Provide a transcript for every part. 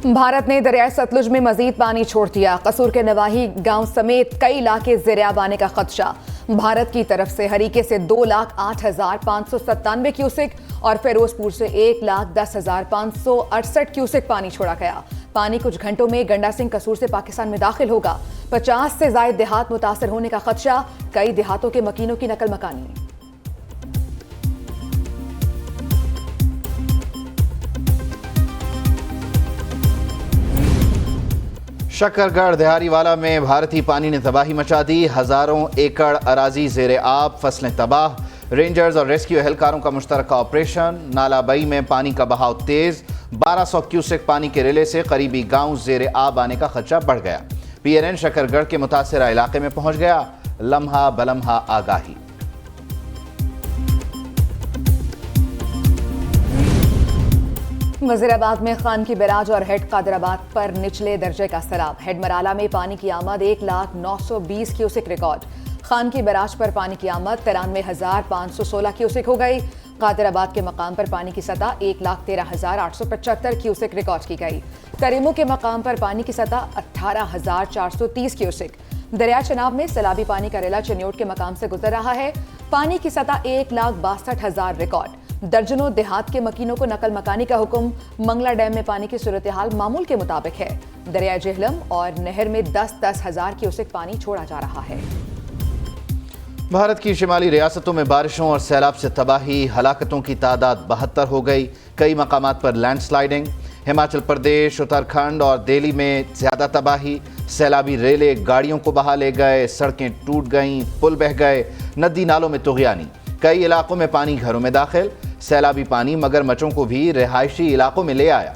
भारत ने दरियाए सतलुज में मजीद पानी छोड़ दिया। कसूर के नवाही गांव समेत कई इलाके ज़ेर-ए-आब आने का खदशा। भारत की तरफ से हरीके से 2,08,597 क्यूसेक और फिरोजपुर से 1,10,568 क्यूसेक पानी छोड़ा गया। पानी कुछ घंटों में गंडा सिंह कसूर से पाकिस्तान में दाखिल होगा। 50 से ज़ायद देहात मुतासर होने का खदशा। कई देहातों के मकीनों की नकल मकानी। शकरगढ़ देहारीवाला में भारतीय पानी ने तबाही मचा दी। हजारों एकड़ अराजी ज़ेर आब, फसलें तबाह। रेंजर्स और रेस्क्यू एहलकारों का मुश्तरका ऑपरेशन। नालाबई में पानी का बहाव तेज। 1200 क्यूसेक पानी के रिले से करीबी गांव ज़ेर आब आने का खदशा बढ़ गया। PNN शकरगढ़ के मुतासरा इलाके में पहुंच गया। लम्हा बलम्हा आगाही। वज़ीराबाद में खान की बैराज और हेड कादराबाद पर निचले दर्जे का सैलाब। हेड मराला में पानी की आमद 1,09,20 क्यूसेक रिकॉर्ड। खान की बैराज पर पानी की आमद 93,516 क्यूसेक हो गई। कादराबाद के मकाम पर पानी की सतह 1,13,875 क्यूसेक रिकॉर्ड की गई। करीमों के मकाम पर पानी की सतह 18,430 क्यूसेक। दरिया चनाब में सैलाबी पानी का रेला चन्योट के मकाम से गुजर रहा है। पानी की सतह 1,62,000 रिकॉर्ड। दर्जनों देहात के मकीनों को नकल मकानी का हुक्म। मंगला डैम में पानी की सूरत हाल मामूल के मुताबिक है। दरिया जेहलम और नहर में 10-10 हजार क्यूसेक पानी छोड़ा जा रहा है। भारत की शिमाली रियासतों में बारिशों और सैलाब से तबाही। हलाकतों की तादाद 72 हो गई। कई मकामात पर लैंडस्लाइडिंग। हिमाचल प्रदेश, उत्तराखंड और दिल्ली में ज्यादा तबाही। सैलाबी रेले गाड़ियों को बहा ले गए। सड़कें टूट गईं, पुल बह गए। नदी नालों में तुग़यानी। कई इलाकों में पानी घरों में दाखिल। सैलाबी पानी मगरमच्छों को भी रिहायशी इलाकों में ले आया।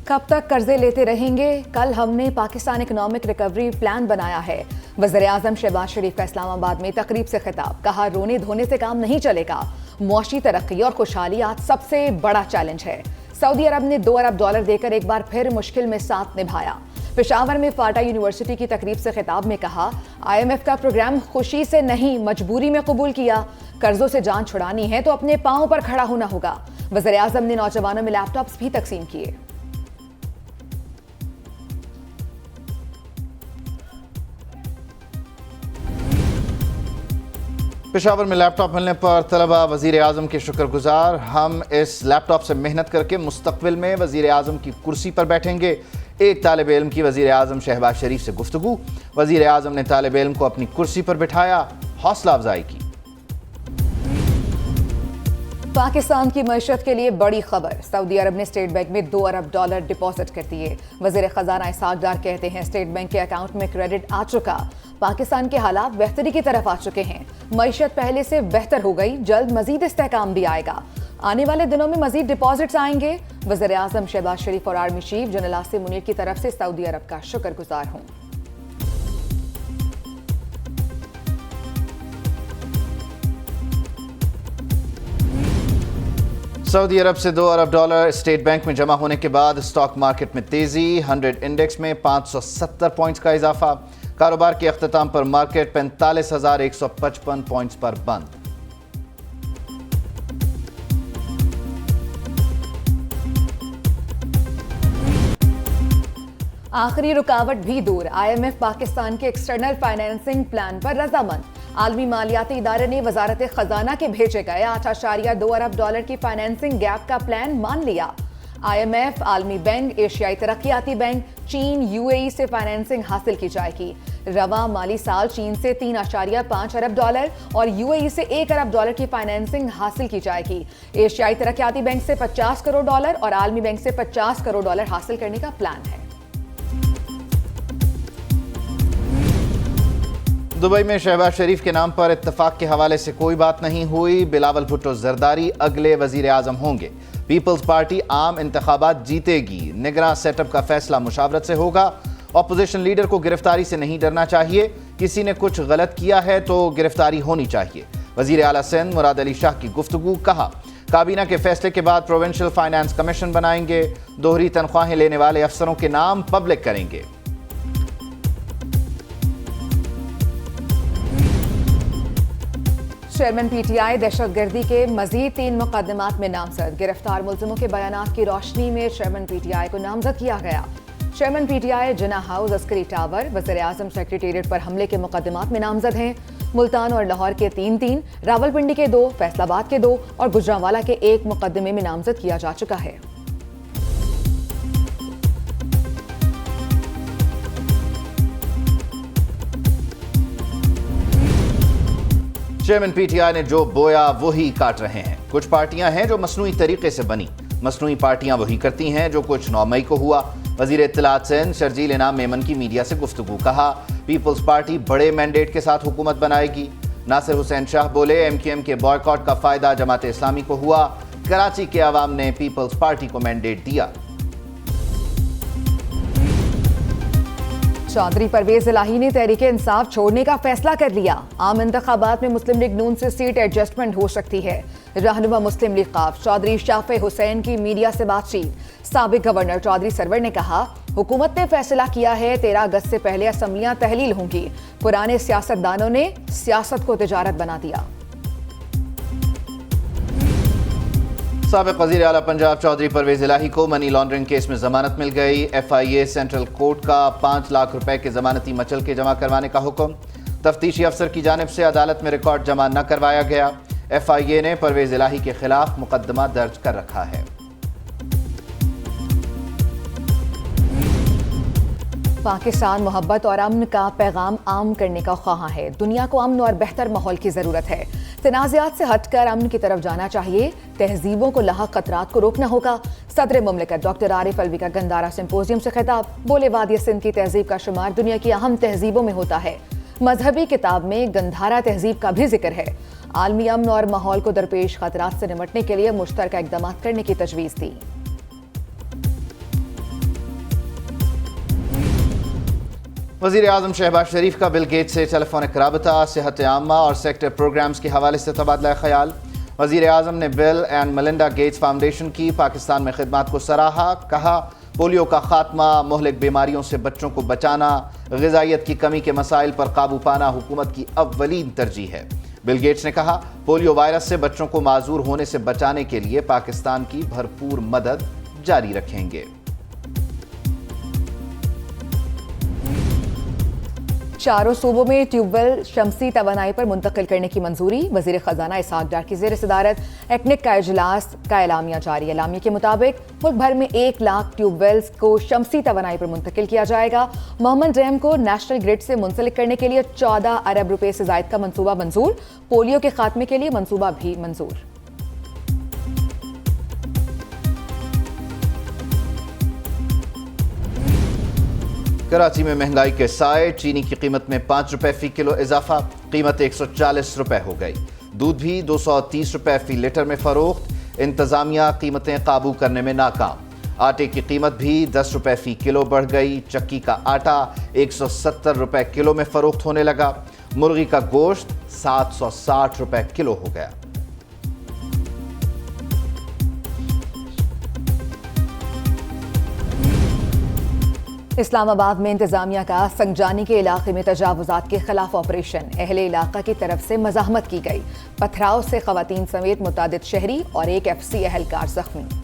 कब तक कर्जे लेते रहेंगे? कल हमने पाकिस्तान इकोनॉमिक रिकवरी प्लान बनाया है। वज़ीर-ए-आज़म शहबाज शरीफ का इस्लामाबाद में तकरीब से खिताब। कहा, रोने धोने से काम नहीं चलेगा। मुआशी तरक्की और खुशहाली आज सबसे बड़ा चैलेंज है। सऊदी अरब ने $2 अरब देकर एक बार फिर मुश्किल में साथ निभाया। पेशावर में फाटा यूनिवर्सिटी की तकरीब से खिताब में कहा, IMF का प्रोग्राम खुशी से नहीं मजबूरी में कबूल किया। कर्जों से जान छुड़ानी है तो अपने पांव पर खड़ा होना होगा। वज़ीर-ए-आज़म ने नौजवानों में लैपटॉप्स भी तकसीम किए। पेशावर में लैपटॉप मिलने पर तलबा वज़ीर-ए-आज़म के शुक्रगुजार। हम इस लैपटॉप से मेहनत करके मुस्तक़बिल में वज़ीर-ए-आज़म की कुर्सी पर बैठेंगे। एक तालिब इल्म की वज़ीर-ए-आज़म शहबाज शरीफ से गुफ्तगू। वज़ीर-ए-आज़म ने तालिब इल्म को अपनी कुर्सी पर बिठाया, हौसला अफजाई की। पाकिस्तान की मईशत के लिए बड़ी खबर। सऊदी अरब ने स्टेट बैंक में $2 अरब डिपॉजिट कर दिए। वज़ीर ख़जाना इसहाक डार कहते हैं, स्टेट बैंक के अकाउंट में क्रेडिट आ चुका। पाकिस्तान के हालात बेहतरी की तरफ आ चुके हैं। मईशत पहले से बेहतर हो गई। जल्द मजीद इस्तेहकाम भी आएगा। आने वाले दिनों में मजीद डिपॉजिट्स आएंगे। वज़ीर-ए-आज़म शहबाज शरीफ और army chief general Asim Munir की तरफ से सऊदी अरब का शुक्रगुजार हूं। सऊदी अरब से $2 अरब स्टेट बैंक में जमा होने के बाद स्टॉक मार्केट में तेजी। 100 इंडेक्स में 570 पॉइंट्स का इजाफा। कारोबार के अख्ताम पर मार्केट 45,155 पॉइंट्स पर बंद। आखिरी रुकावट भी दूर। IMF पाकिस्तान के एक्सटर्नल फाइनेंसिंग प्लान पर रजामंद। आलमी मालियाती इदारे ने वजारत खजाना के भेजे गए $8.2 अरब की फाइनेंसिंग गैप का प्लान मान लिया। IMF, आलमी बैंक, एशियाई तरक्याती बैंक, चीन, UAE से फाइनेंसिंग हासिल की जाएगी। रवा माली साल चीन से $3.5 अरब और UAE से $1 अरब की फाइनेंसिंग हासिल की जाएगी। एशियाई तरक्याती बैंक से $50 करोड़ और आलमी बैंक से $50 करोड़ हासिल करने का प्लान है। दुबई में शहबाज शरीफ के नाम पर इत्तफाक के हवाले से कोई बात नहीं हुई। बिलावल भुट्टो जरदारी अगले वज़ीर-ए-आज़म होंगे। पीपल्स पार्टी आम इंतखाबात जीतेगी। निगरां सेटअप का फैसला मुशावरत से होगा। अपोजिशन लीडर को गिरफ्तारी से नहीं डरना चाहिए। किसी ने कुछ गलत किया है तो गिरफ्तारी होनी चाहिए। वज़ीर आला सिंध मुराद अली शाह की गुफ्तगू। कहा, काबीना के फैसले के बाद प्रोविंशियल फाइनेंस कमीशन बनाएंगे। दोहरी तनख्वाहें लेने वाले अफसरों के नाम पब्लिक करेंगे। चेयरमैन पीटीआई दहशत गर्दी के मजीद 3 मुकदमात में नामजद। गिरफ्तार मुलजिमों के बयानात की रोशनी में चेयरमैन पीटीआई को नामजद किया गया। चेयरमैन पीटीआई जिना हाउस, अस्करी टावर, वज़ीर-ए-आज़म सेक्रेटेरिएट पर हमले के मुकदमात में नामजद हैं। मुल्तान और लाहौर के 3, रावलपिंडी के 2, फैसलाबाद के 2 और गुजरांवाला के 1 मुकदमे में नामजद किया जा चुका है। चेयरमैन पीटीआई ने जो बोया वही काट रहे हैं। कुछ पार्टियां हैं जो मसनूई तरीके से बनी, मसनूई पार्टियां वही करती हैं जो कुछ 9 मई को हुआ। वजीर इत्तलात सिंध शर्जील इनाम मेमन की मीडिया से गुफ्तगू। कहा, पीपल्स पार्टी बड़े मैंडेट के साथ हुकूमत बनाएगी। नासिर हुसैन शाह बोले, एमक्यूएम के बॉयकॉट का फायदा जमात इस्लामी को हुआ। कराची के अवाम ने पीपल्स पार्टी को मैंडेट दिया। चौधरी परवेज इलाही ने तहरीक इंसाफ छोड़ने का फैसला कर लिया। आम इंतखाबात में मुस्लिम लीग नून से सीट एडजस्टमेंट हो सकती है। रहनुमा मुस्लिम लीग काफ चौधरी शाफे हुसैन की मीडिया से बातचीत। साबिक गवर्नर चौधरी सरवर ने कहा, हुकूमत ने फैसला किया है 13 अगस्त से पहले असम्बलियां तहलील होंगी। पुराने सियासतदानों ने सियासत को तिजारत बना दिया। साबिक वज़ीर आला पंजाब चौधरी परवेज इलाही को मनी लॉन्ड्रिंग केस में जमानत मिल गई। FIA सेंट्रल कोर्ट का 5 लाख रुपए के जमानती मचल के जमा करवाने का हुक्म। तफ्तीशी अफसर की जानिब से अदालत में रिकॉर्ड जमा न करवाया गया। FIA ने परवेज इलाही के खिलाफ मुकदमा दर्ज कर रखा है। पाकिस्तान मोहब्बत और अमन का पैगाम आम करने का ख्वाहां है। दुनिया को अमन और बेहतर माहौल की जरूरत है। तनाज़ात से हटकर अमन की तरफ जाना चाहिए। तहजीबों को लाहक खतरात को रोकना होगा। सदर मुमलिकत डॉक्टर आरिफ अलवी का गंदारा सिंपोजियम से खिताब। बोले, वादी सिंध की तहजीब का शुमार दुनिया की अहम तहजीबों में होता है। मजहबी किताब में गंधारा तहजीब का भी जिक्र है। आलमी अमन और माहौल को दरपेश खतरात से निपटने के लिए मुश्तरका इक़दाम करने की तजवीज़ दी। वज़ीर-ए-आज़म शहबाज शरीफ का बिल गेट्स से टेलीफोनिक राबता, सेहत आम्मा और सेक्टर प्रोग्राम्स के हवाले से तबादला ख़याल। वज़ीर-ए-आज़म ने bill and Melinda Gates foundation की पाकिस्तान में खिदमत को सराहा। कहा, पोलियो का खात्मा, मुहलिक बीमारियों से बच्चों को बचाना, ग़िज़ाइयत की कमी के मसाइल पर काबू पाना हुकूमत की अव्वलीन तरजीह है। बिल गेट्स ने कहा, पोलियो वायरस से बच्चों को माजूर होने से बचाने के लिए पाकिस्तान की भरपूर मदद जारी रखेंगे। चारों सूबों में ट्यूबवेल शमसी तवानाई पर मुंतकिल करने की मंजूरी। वजीर खजाना इसहाक डार की ज़ेर सदारत एक्निक का इजलास का एलामिया जारी। एलामिया के मुताबिक मुल्क भर में 1 लाख ट्यूबवेल्स को शमसी तवानाई पर मुंतकिल किया जाएगा। मोहम्मद डैम को नेशनल ग्रिड से मुंसलिक करने के लिए 14 अरब रुपए से जायद का मंसूबा मंजूर। पोलियो के खात्मे के लिए मंसूबा भी मंजूर। कराची में महंगाई के साए, चीनी की कीमत में 5 रुपए फी किलो इजाफा, कीमत 140 रुपए हो गई। दूध भी 230 रुपए फी लीटर में फरोख्त। इंतजामिया कीमतें काबू करने में नाकाम। आटे की कीमत भी 10 रुपए फी किलो बढ़ गई। चक्की का आटा 170 रुपए किलो में फरोख्त होने लगा। मुर्गी का गोश्त 760 रुपए किलो हो गया। इस्लामाबाद में इंतजामिया का संगजानी के इलाके में तजावुजात के खिलाफ ऑपरेशन। अहले इलाका की तरफ से मज़ाहमत की गई। पथराव से खवातीन समेत मुतादिद शहरी और एक FC एहलकार जख्मी।